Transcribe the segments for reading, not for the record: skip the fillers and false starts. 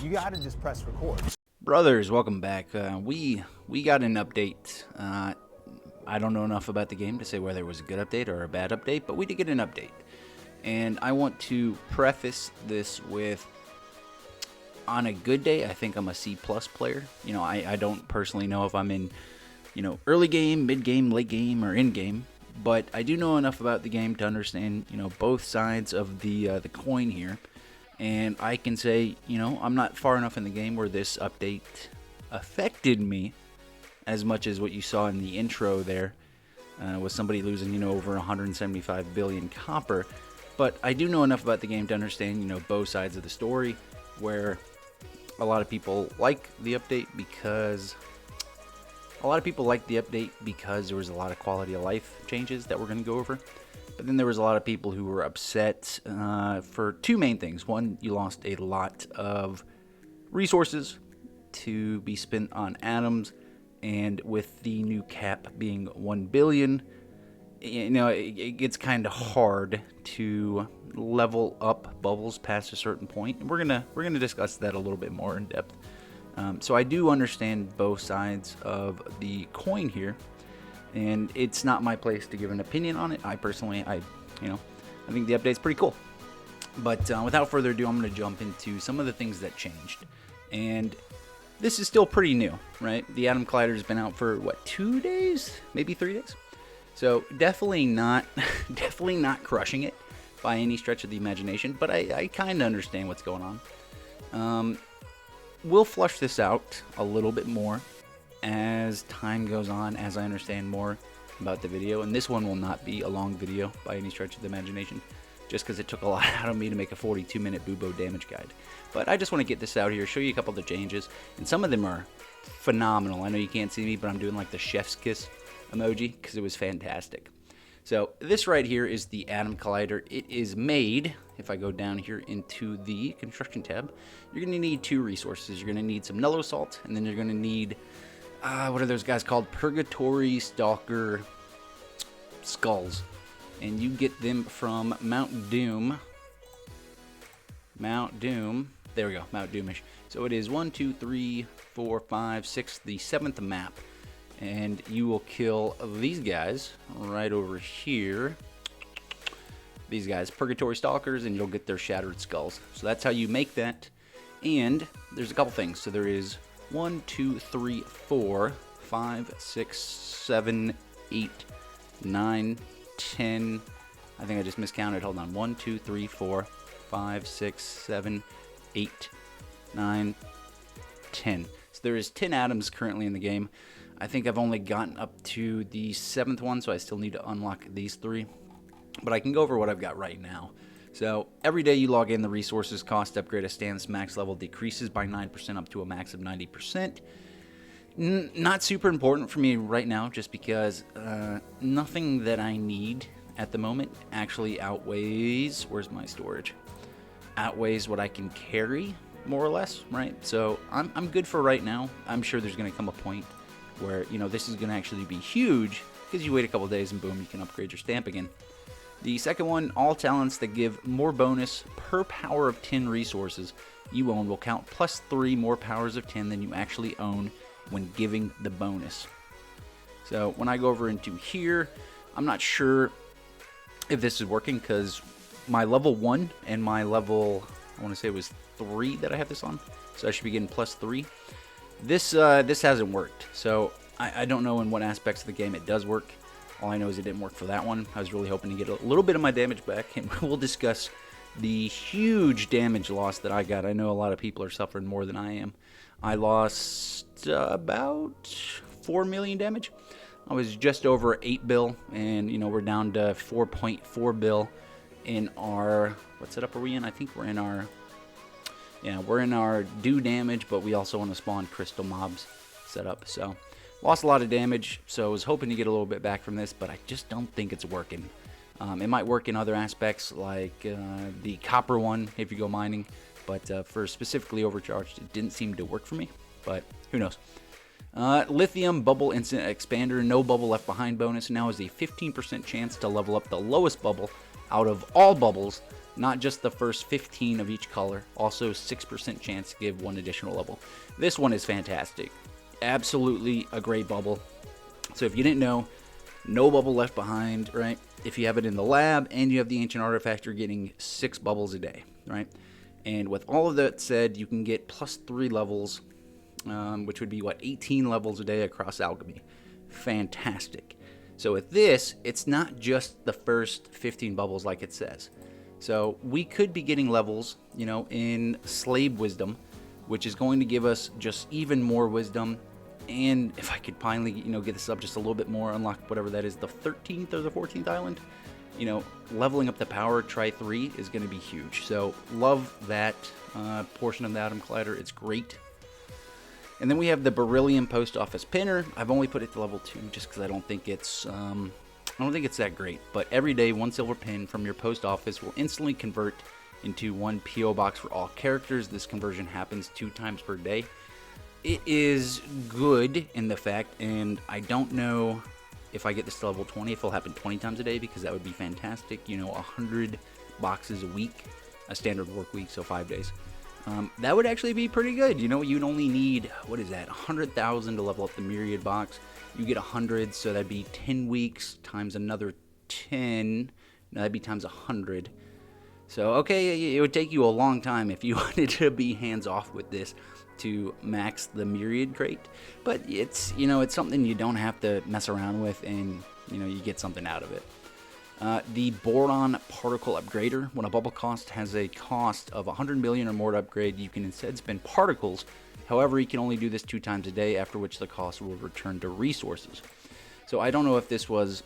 you gotta just press record. Brothers, welcome back. We got an update. I don't know enough about the game to say whether it was a good update or a bad update, but we did get an update. And I want to preface this with, on a good day, I think I'm a C+ player. You know, I don't personally know if I'm in, early game, mid game, late game, or in game, but I do know enough about the game to understand, both sides of the coin here. And I can say, I'm not far enough in the game where this update affected me as much as what you saw in the intro there, with somebody losing, over 175 billion copper. But I do know enough about the game to understand, both sides of the story, where a lot of people like the update because there was a lot of quality of life changes that we're going to go over. But then there was a lot of people who were upset for two main things. One, you lost a lot of resources to be spent on atoms, and with the new cap being 1 billion, it gets kind of hard to level up bubbles past a certain point. And we're gonna discuss that a little bit more in depth. So I do understand both sides of the coin here. And it's not my place to give an opinion on it. I personally, I think the update's pretty cool. But without further ado, I'm going to jump into some of the things that changed. And this is still pretty new, right? The Atom Collider's been out for, 2 days? Maybe 3 days? So definitely not crushing it by any stretch of the imagination. But I kind of understand what's going on. We'll flush this out a little bit more as time goes on, as I understand more about the video. And this one will not be a long video by any stretch of the imagination, just because it took a lot out of me to make a 42-minute Bubo damage guide. But I just want to get this out here, show you a couple of the changes, and some of them are phenomenal. I know you can't see me, but I'm doing like the chef's kiss emoji because it was fantastic. So this right here is the Atom Collider. It is made, if I go down here into the construction tab, you're going to need two resources. You're going to need some Nello salt, and then you're going to need what are those guys called? Purgatory Stalker skulls. And you get them from Mount Doom. There we go, Mount Doomish. So it is 1, 2, 3, 4, 5, 6, the 7th map. And you will kill these guys right over here. These guys, Purgatory Stalkers, and you'll get their shattered skulls. So that's how you make that. And there's a couple things. So there is 1, 2, 3, 4, 5, 6, 7, 8, 9, 10. I think I just miscounted. Hold on. 1, 2, 3, 4, 5, 6, 7, 8, 9, 10. So there is 10 atoms currently in the game. I think I've only gotten up to the 7th one, so I still need to unlock these 3. But I can go over what I've got right now. So every day you log in, the resources cost to upgrade a stance max level decreases by 9% up to a max of 90%. Not super important for me right now, just because nothing that I need at the moment actually outweighs, where's my storage? Outweighs what I can carry, more or less, right? So I'm good for right now. I'm sure there's going to come a point where, this is going to actually be huge, because you wait a couple days and boom, you can upgrade your stamp again. The second one, all talents that give more bonus per power of 10 resources you own will count plus 3 more powers of 10 than you actually own when giving the bonus. So when I go over into here, I'm not sure if this is working, because my level 1 and my level, I want to say it was 3 that I have this on, so I should be getting plus 3. This hasn't worked, so I don't know in what aspects of the game it does work. All I know is it didn't work for that one. I was really hoping to get a little bit of my damage back, and we'll discuss the huge damage loss that I got. I know a lot of people are suffering more than I am. I lost about 4 million damage. I was just over 8 bill, and we're down to 4.4 bill in our, what setup are we in? I think we're in our, we're in our do damage, but we also want to spawn crystal mobs setup. So lost a lot of damage, so I was hoping to get a little bit back from this, but I just don't think it's working. It might work in other aspects, like the copper one if you go mining, but for specifically overcharged, it didn't seem to work for me, but who knows. Lithium Bubble Instant Expander, no bubble left behind bonus now has a 15% chance to level up the lowest bubble out of all bubbles not just the first 15 of each color, also 6% chance to give one additional level. This one is fantastic. Absolutely a great bubble. So if you didn't know, no bubble left behind, right? If you have it in the lab and you have the ancient artifact, you're getting 6 bubbles a day, right? And with all of that said, you can get plus 3 levels, which would be, 18 levels a day across Alchemy. Fantastic. So with this, it's not just the first 15 bubbles like it says. So we could be getting levels, in Slave Wisdom, which is going to give us just even more wisdom. And if I could finally, get this up just a little bit more, unlock whatever that is, the 13th or the 14th island, leveling up the power, try 3 is going to be huge. So love that portion of the Atom Collider. It's great. And then we have the Beryllium Post Office Pinner. I've only put it to level 2 just because I don't think it's that great. But every day, 1 silver pin from your post office will instantly convert into 1 PO box for all characters. This conversion happens 2 times per day. It is good in the fact, and I don't know if I get this to level 20, if it'll happen 20 times a day, because that would be fantastic. 100 boxes a week, a standard work week, so 5 days. That would actually be pretty good. You'd only need, 100,000 to level up the Myriad box. You get 100, so that'd be 10 weeks times another 10. No, that'd be times 100. So, okay, it would take you a long time if you wanted to be hands-off with this to max the Myriad crate. But it's, it's something you don't have to mess around with, and, you get something out of it. The Boron Particle Upgrader. When a bubble cost has a cost of 100 million or more to upgrade, you can instead spend particles. However, you can only do this 2 times a day, after which the cost will return to resources. So I don't know if this was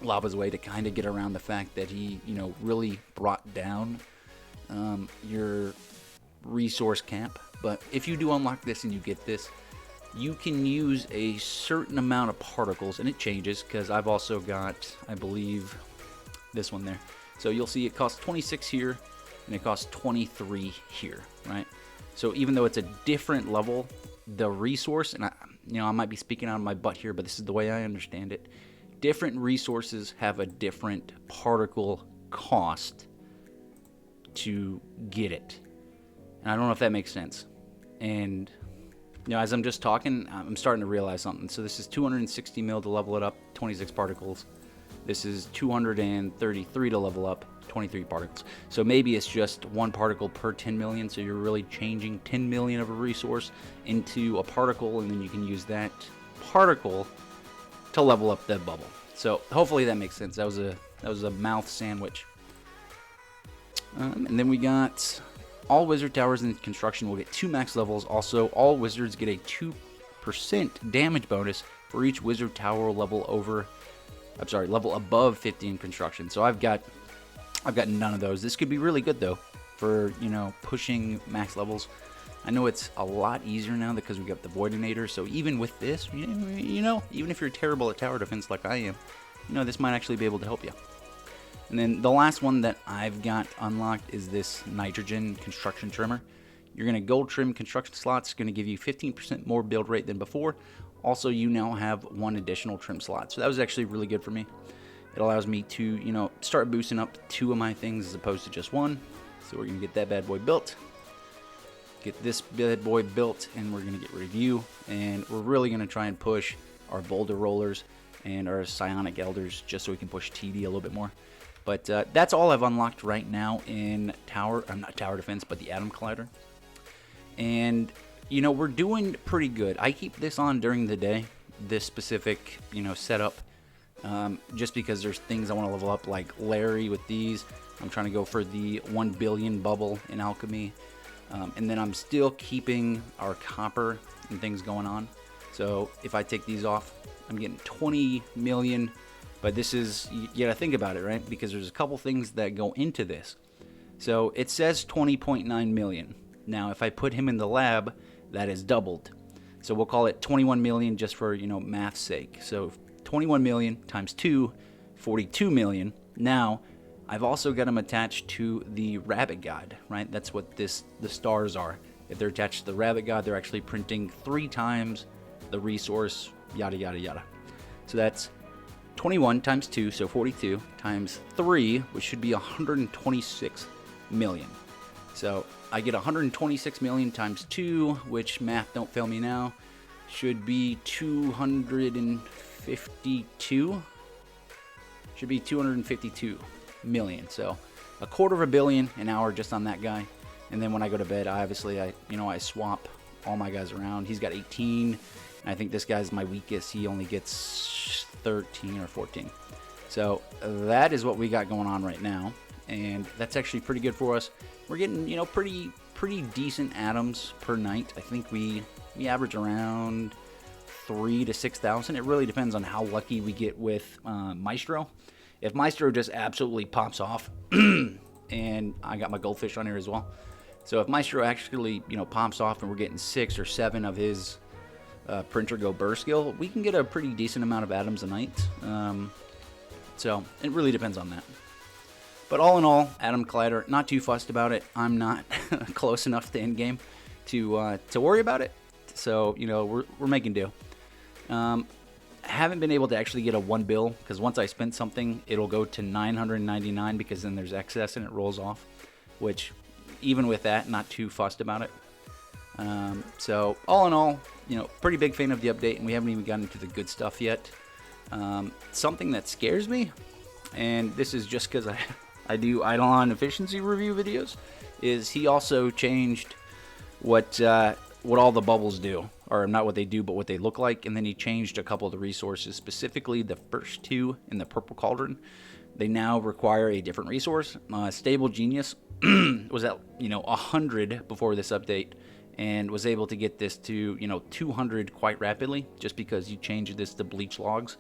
Lava's way to kind of get around the fact that he, really brought down your resource camp. But if you do unlock this and you get this, you can use a certain amount of particles, and it changes because I've also got, I believe, this one there. So you'll see it costs 26 here, and it costs 23 here, right? So even though it's a different level, the resource, and I might be speaking out of my butt here, but this is the way I understand it. Different resources have a different particle cost to get it. And I don't know if that makes sense. And as I'm just talking, I'm starting to realize something. So this is 260 mil to level it up, 26 particles. This is 233 to level up, 23 particles. So maybe it's just 1 particle per 10 million. So you're really changing 10 million of a resource into a particle, and then you can use that particle to level up the bubble. So hopefully that makes sense. That was a mouth sandwich. And then we got all wizard towers in construction will get 2 max levels. Also, all wizards get a 2% damage bonus for each wizard tower level above 50 in construction. So I've got none of those. This could be really good though for, pushing max levels. I know it's a lot easier now because we got the Voidinator. So even with this, even if you're terrible at tower defense like I am, this might actually be able to help you. And then the last one that I've got unlocked is this nitrogen construction trimmer. You're going to gold trim construction slots. It's going to give you 15% more build rate than before. Also, you now have 1 additional trim slot. So that was actually really good for me. It allows me to, start boosting up 2 of my things as opposed to just 1. So we're going to get that bad boy built. Get this bad boy built, and we're going to get review. And we're really going to try and push our boulder rollers and our psionic elders just so we can push TD a little bit more. But that's all I've unlocked right now in not tower defense, but the Atom Collider. And, we're doing pretty good. I keep this on during the day, this specific, setup, just because there's things I want to level up, like Larry with these. I'm trying to go for the 1 billion bubble in Alchemy. And then I'm still keeping our copper and things going on. So if I take these off, I'm getting 20 million. But this is, you gotta think about it, right? Because there's a couple things that go into this. So it says 20.9 million. Now, if I put him in the lab, that is doubled. So we'll call it 21 million just for, math's sake. So 21 million times 2, 42 million. Now, I've also got them attached to the Rabbit God, right? That's what the stars are. If they're attached to the Rabbit God, they're actually printing 3 times the resource, yada, yada, yada. So that's 21 times 2, so 42, times 3, which should be 126 million. So I get 126 million times 2, which, math don't fail me now, should be 252. Should be 252 million. So a quarter of a billion an hour just on that guy. And then when I go to bed, I swap all my guys around. He's got 18. And I think this guy's my weakest. He only gets 13 or 14. So that is what we got going on right now. And that's actually pretty good for us. We're getting, pretty decent atoms per night. I think we average around 3,000 to 6,000. It really depends on how lucky we get with Maestro. If Maestro just absolutely pops off, and I got my goldfish on here as well. So if Maestro actually, pops off and we're getting 6 or 7 of his printer go burst skill, we can get a pretty decent amount of atoms a night. So it really depends on that. But all in all, Atom Collider, not too fussed about it. I'm not close enough to endgame to worry about it. So, we're making do. Haven't been able to actually get a 1 bill, because once I spend something, it'll go to 999 because then there's excess and it rolls off. Which, even with that, not too fussed about it. So, all in all, pretty big fan of the update, and we haven't even gotten into the good stuff yet. Something that scares me, and this is just because I do IdleOn efficiency review videos, is he also changed what all the bubbles do, or not what they do, but what they look like. And then he changed a couple of the resources, specifically the first 2 in the purple cauldron. They now require a different resource. Stable Genius was at 100 before this update, and was able to get this to 200 quite rapidly, just because you changed this to bleach logs.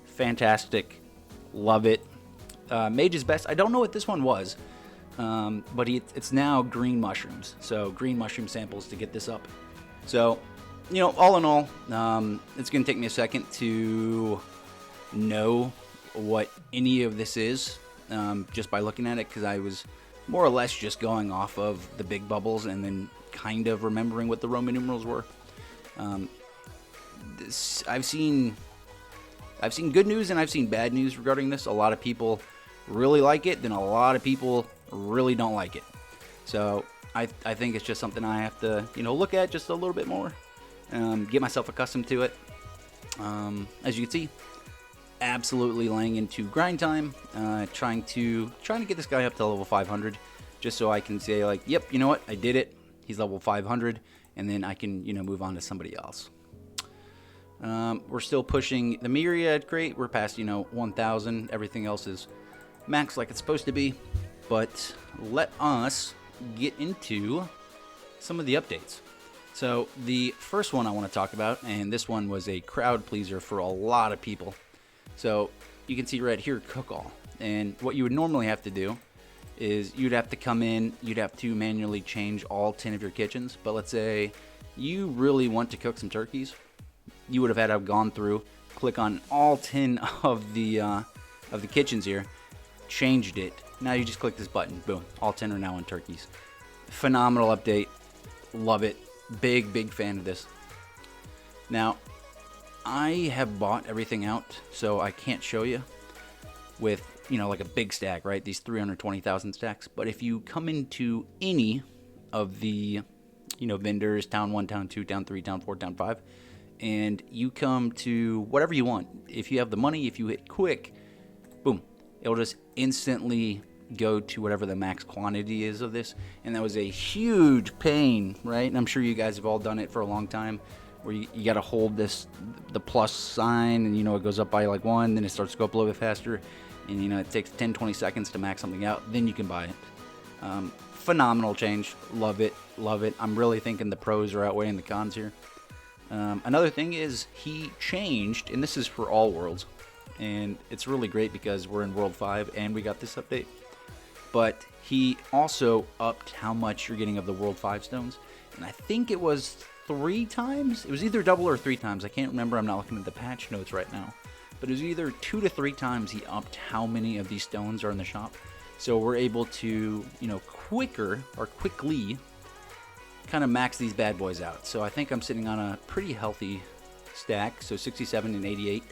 Fantastic, love it. Mage's Best, I don't know what this one was, but it's now green mushrooms. So green mushroom samples to get this up. So, all in all, it's going to take me a second to know what any of this is, just by looking at it, because I was more or less just going off of the big bubbles and then kind of remembering what the Roman numerals were. I've seen good news and I've seen bad news regarding this. A lot of people really like it, then a lot of people really don't like it. So I think it's just something I have to look at just a little bit more, get myself accustomed to it. As you can see, absolutely laying into grind time, trying to get this guy up to level 500, just so I can say, like, yep, you know what, I did it. He's level 500, and then I can move on to somebody else. We're still pushing the Myriad crate. We're past 1,000. Everything else is max like it's supposed to be. But let us get into some of the updates. So the first one I want to talk about, and this one was a crowd pleaser for a lot of people. So you can see right here, QOL. And what you would normally have to do is you'd have to come in, you'd have to manually change all 10 of your kitchens. But let's say you really want to cook some turkeys. You would have had to have gone through, click on all 10 of the kitchens here, changed it. Now you just click this button, boom, all 10 are now on turkeys. Phenomenal update, love it, big fan of this. Now, I have bought everything out, so I can't show you with, like a big stack, right? These 320,000 stacks. But if you come into any of the, vendors, town 1, town 2, town 3, town 4, town 5, and you come to whatever you want. If you have the money, if you hit quick, boom, it'll just instantly go to whatever the max quantity is of this. And that was a huge pain, right? And I'm sure you guys have all done it for a long time, where you got to hold the plus sign, and it goes up by like 1, then it starts to go up a little bit faster, and it takes 10-20 seconds to max something out, then you can buy it. Phenomenal change, love it. I'm really thinking the pros are outweighing the cons here. Another thing is he changed, and this is for all worlds, and it's really great because we're in World 5 and we got this update, but he also upped how much you're getting of the World 5 stones, and I think it was 3 times. It was either double or 3 times. I can't remember. I'm not looking at the patch notes right now, but it was either 2 to 3 times he upped how many of these stones are in the shop. So we're able to, quickly kind of max these bad boys out. So I think I'm sitting on a pretty healthy stack, so 67 and 88.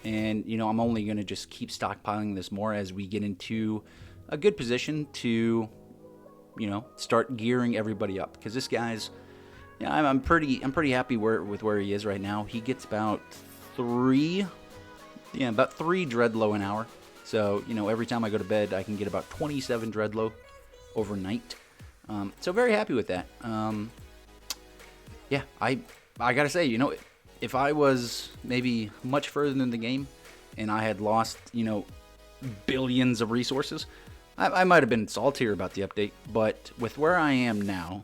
And, you know, I'm only going to just keep stockpiling this more as we get into a good position to, you know, start gearing everybody up. Because this guy's, yeah, I'm pretty happy with where he is right now. He gets about three Dreadlow an hour. So, you know, every time I go to bed, I can get about 27 Dreadlow overnight. So very happy with that. Yeah, I gotta say, you know, if I was maybe much further in the game and I had lost, you know, billions of resources, I might have been saltier about the update. But with where I am now,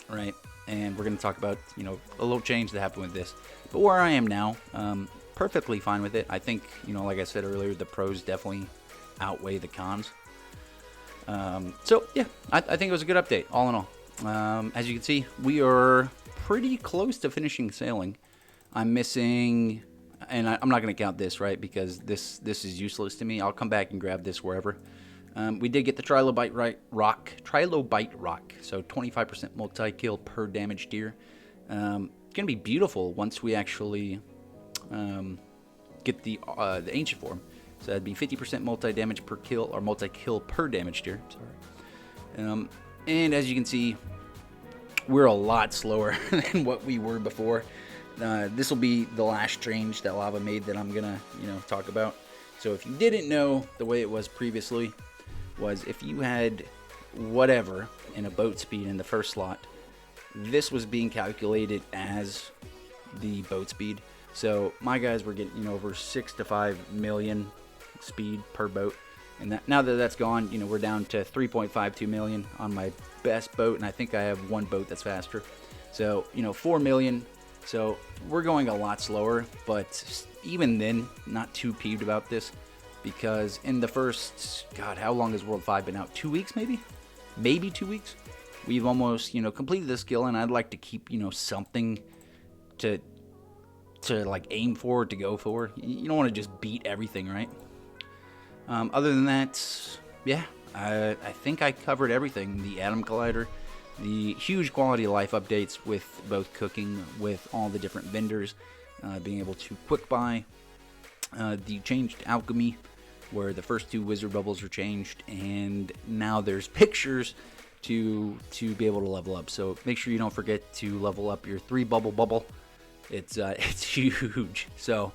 right, and we're going to talk about, you know, a little change that happened with this. But where I am now, perfectly fine with it. I think, you know, like I said earlier, the pros definitely outweigh the cons. So, yeah, I think it was a good update, all in all. As you can see, we are pretty close to finishing sailing. I'm missing, and I'm not going to count this, right, because this is useless to me. I'll come back and grab this wherever. We did get the Trilobite Rock, so 25% multi-kill per damage deer. It's going to be beautiful once we actually get the ancient form. So that'd be 50% multi-damage per kill, or multi-kill per damage deer. Sorry. And as you can see, we're a lot slower than what we were before. This will be the last change that Lava made that I'm gonna, you know, talk about. So if you didn't know, the way it was previously was if you had whatever in a boat speed in the first slot, this was being calculated as the boat speed. So my guys were getting, you know, over 6 to 5 million speed per boat, and that, now that that's gone, you know, we're down to 3.52 million on my best boat, and I think I have one boat that's faster. So, you know, 4 million. So we're going a lot slower, but even then, not too peeved about this, because in the first, God, how long has World 5 been out? 2 weeks, maybe? Maybe 2 weeks? We've almost, you know, completed the skill, and I'd like to keep, you know, something to like aim for, to go for. You don't want to just beat everything, right? Other than that, yeah, I think I covered everything. The Atom Collider, the huge quality of life updates with both cooking, with all the different vendors, being able to quick buy, the changed Alchemy, where the first 2 wizard bubbles are changed, and now there's pictures to be able to level up. So make sure you don't forget to level up your 3 bubble. It's huge. So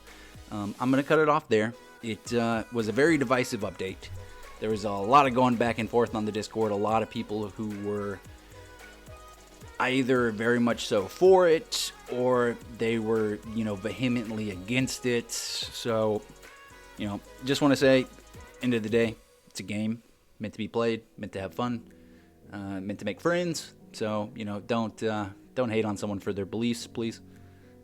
I'm gonna cut it off there. It was a very divisive update. There was a lot of going back and forth on the Discord. A lot of people who were either very much so for it, or they were, you know, vehemently against it. So, you know, just want to say, end of the day, it's a game meant to be played, meant to have fun, meant to make friends. So, you know, don't hate on someone for their beliefs, please.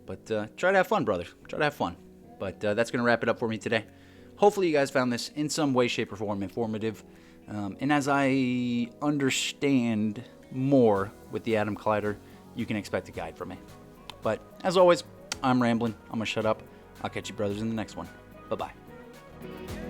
But try to have fun, brothers. Try to have fun. But that's going to wrap it up for me today. Hopefully you guys found this in some way, shape, or form informative. And as I understand more with the Atom Collider, you can expect a guide from me. But as always, I'm rambling. I'm going to shut up. I'll catch you brothers in the next one. Bye-bye.